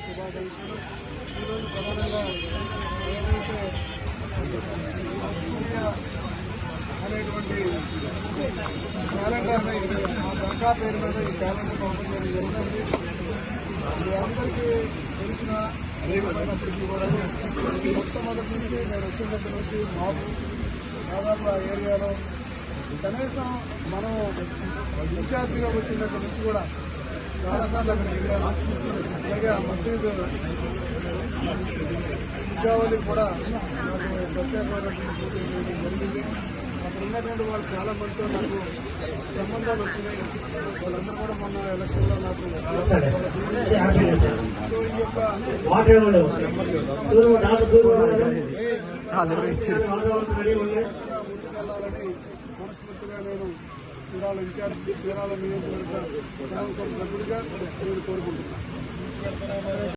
శుభాకాంక్షలు. ఈరోజు ప్రధానంగా ఏదైతే ఇండియా అనేటువంటి క్యాలెండర్ని మా దర్గా పేరు మీద ఈ క్యాలెండర్ ఓపెన్ చేయడం జరిగింది. మీ అందరికీ తెలిసిన అయినప్పటికీ కూడా మొట్టమొదటి నుంచి నేను వచ్చిన దగ్గర నుంచి మాకు దాదాపు ఆ ఏరియాలో కనీసం మనం ఇన్ఛార్జిగా వచ్చిన దగ్గర నుంచి కూడా చాలాసార్లు అక్కడికి వెళ్ళాను. అలాగే ఆ మసీదు ఉద్యోగాలకు కూడా నాకు ప్రత్యేకమైనటువంటి పూజ చేయడం జరిగింది. అక్కడ ఉన్నటువంటి వాళ్ళు చాలా మందితో నాకు సంబంధాలు వచ్చినాయి. వాళ్ళందరూ కూడా మొన్న ఎలక్షన్లో నాకు సో ఈ యొక్క ముందుకెళ్లాలని మనస్ఫూర్తిగా నేను చీరాల ఇన్ఛార్జ్ చీరాల నియోజకవర్గ సభ్యుడిగా నేను కోరుకుంటున్నాను.